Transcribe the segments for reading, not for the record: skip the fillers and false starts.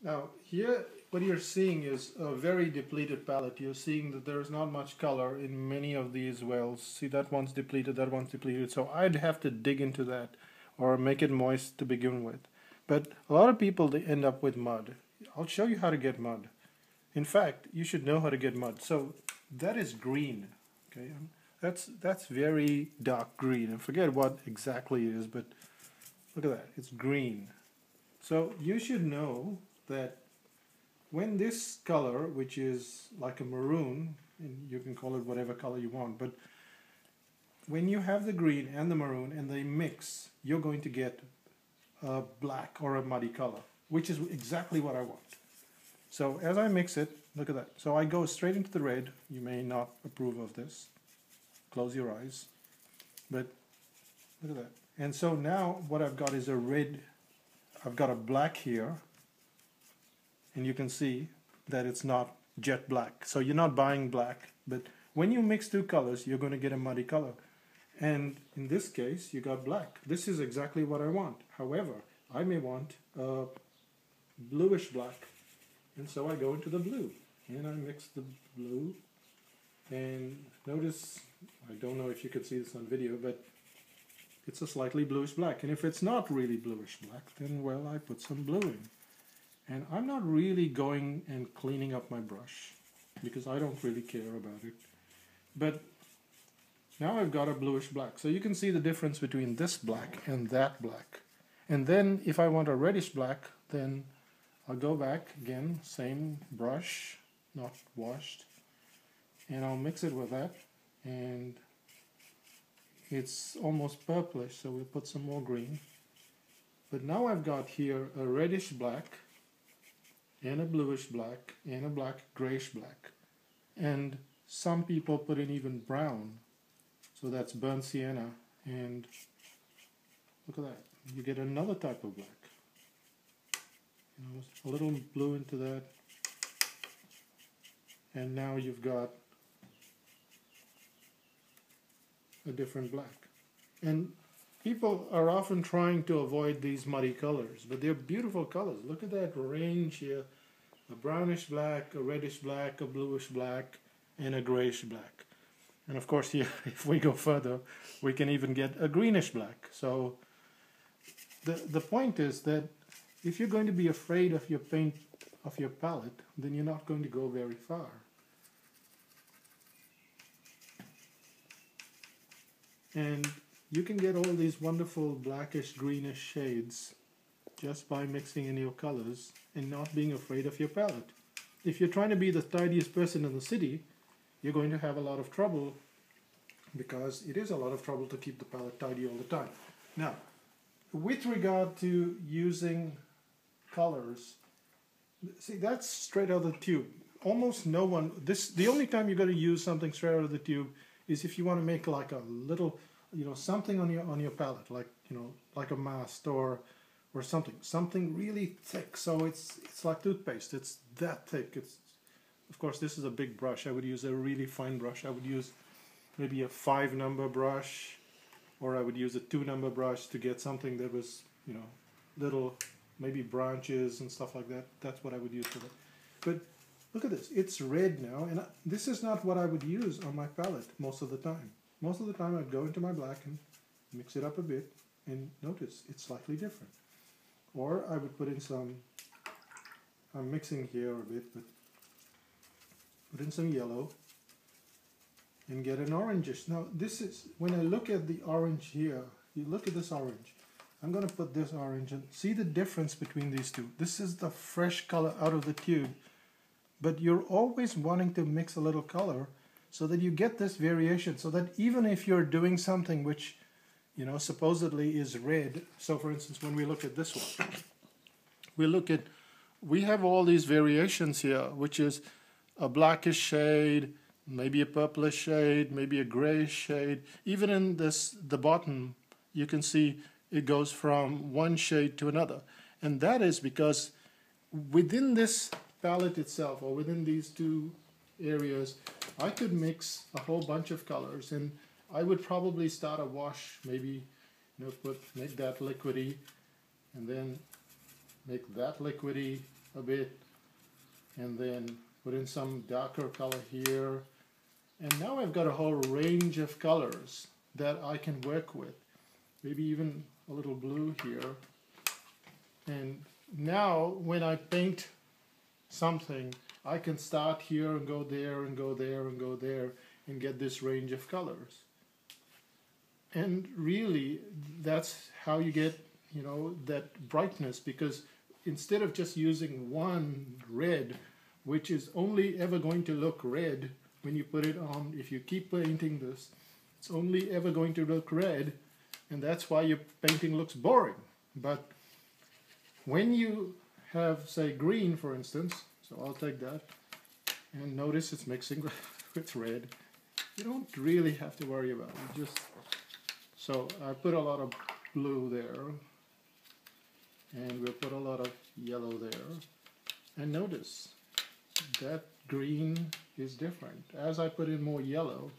Now here what you're seeing is a very depleted palette. You're seeing that there's not much color in many of these wells. See, that one's depleted, that one's depleted. So I'd have to dig into that or make it moist to begin with. But a lot of people, they end up with mud. I'll show you how to get mud. In fact, you should know how to get mud. So that is green. Okay, that's very dark green. I forget what exactly it is, but look at that. It's green. So you should know that when this color, which is like a maroon, and you can call it whatever color you want, but when you have the green and the maroon and they mix, you're going to get a black or a muddy color, which is exactly what I want. So as I mix it, look at that. So I go straight into the red. You may not approve of this. Close your eyes. But look at that. And so now what I've got is a red. I've got a black here. And you can see that it's not jet black. So you're not buying black. But when you mix two colors, you're going to get a muddy color. And in this case, you got black. This is exactly what I want. However, I may want a bluish black. And so I go into the blue. And I mix the blue. And notice, I don't know if you can see this on video, but it's a slightly bluish black. And if it's not really bluish black, then, well, I put some blue in. And I'm not really going and cleaning up my brush because I don't really care about it. But now I've got a bluish black. So you can see the difference between this black and that black. And then if I want a reddish black, then I'll go back again, same brush, not washed, and I'll mix it with that. And it's almost purplish, so we'll put some more green. But now I've got here a reddish black, and a bluish black, and a black grayish black. And some people put in even brown, so that's burnt sienna, and look at that, you get another type of black. You know, a little blue into that, and now you've got a different black. And people are often trying to avoid these muddy colors, but they're beautiful colors. Look at that range here. A brownish black, a reddish black, a bluish black, and a grayish black. And of course here, if we go further, we can even get a greenish black. So the point is that if you're going to be afraid of your paint, of your palette, then you're not going to go very far. And you can get all these wonderful blackish, greenish shades just by mixing in your colors and not being afraid of your palette. If you're trying to be the tidiest person in the city, you're going to have a lot of trouble because it is a lot of trouble to keep the palette tidy all the time. Now, with regard to using colors, see, that's straight out of the tube. Almost no one, the only time you're going to use something straight out of the tube is if you want to make like a little, you know, something on your palette, like, you know, like a mask or something really thick. So it's like toothpaste. It's that thick. It's, of course, this is a big brush. I would use a really fine brush. I would use maybe a 5-number brush, or I would use a 2-number brush to get something that was, you know, little, maybe branches and stuff like that. That's what I would use for that. But look at this. It's red now, and this is not what I would use on my palette most of the time. Most of the time I'd go into my black and mix it up a bit, and notice it's slightly different. Or I would put in some, I'm mixing here a bit, but put in some yellow and get an orangish. Now this is, when I look at the orange here, you look at this orange. I'm going to put this orange and see the difference between these two. This is the fresh color out of the tube, but you're always wanting to mix a little color so that you get this variation, so that even if you're doing something which, you know, supposedly is red. So for instance, when we look at this one, we have all these variations here, which is a blackish shade, maybe a purplish shade, maybe a grayish shade. Even in the bottom, you can see it goes from one shade to another. And that is because within this palette itself, or within these two areas, I could mix a whole bunch of colors, and I would probably start a wash, maybe, you know, make that liquidy, and then make that liquidy a bit, and then put in some darker color here. And now I've got a whole range of colors that I can work with. Maybe even a little blue here. And now when I paint something, I can start here and go there and go there and go there and get this range of colors. And really, that's how you get, you know, that brightness, because instead of just using one red, which is only ever going to look red when you put it on, if you keep painting this, it's only ever going to look red, and that's why your painting looks boring. But when you have, say, green, for instance, so I'll take that, and notice it's mixing with red. You don't really have to worry about it. Just so I put a lot of blue there, and we'll put a lot of yellow there. And notice that green is different. As I put in more yellow,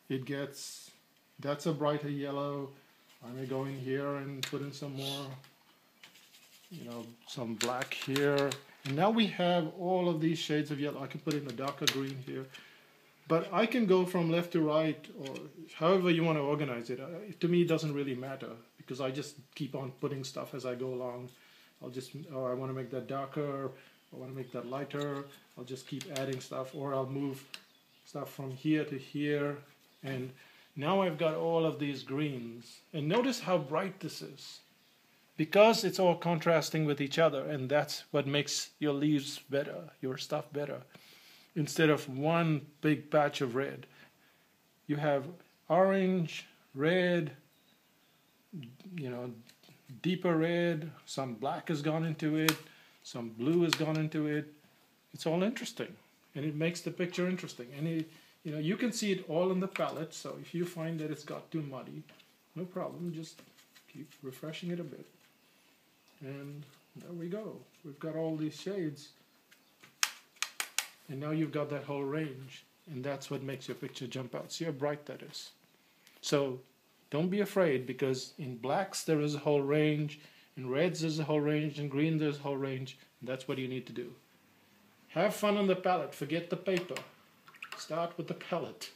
it gets, that's a brighter yellow. I may go in here and put in some more, you know, some black here. And now we have all of these shades of yellow. I can put in a darker green here. But I can go from left to right, or however you want to organize it. To me, it doesn't really matter, because I just keep on putting stuff as I go along. I'll just, oh, I want to make that darker, I want to make that lighter. I'll just keep adding stuff, or I'll move stuff from here to here. And now I've got all of these greens. And notice how bright this is, because it's all contrasting with each other, and that's what makes your leaves better, your stuff better. Instead of one big patch of red, you have orange, red, you know, deeper red, some black has gone into it, some blue has gone into it. It's all interesting, and it makes the picture interesting. And it, you know, you can see it all in the palette, so if you find that it's got too muddy, no problem, just keep refreshing it a bit. And there we go. We've got all these shades. And now you've got that whole range, and that's what makes your picture jump out. See how bright that is. So don't be afraid, because in blacks there is a whole range, in reds there's a whole range, in green there's a whole range, and that's what you need to do. Have fun on the palette, forget the paper. Start with the palette.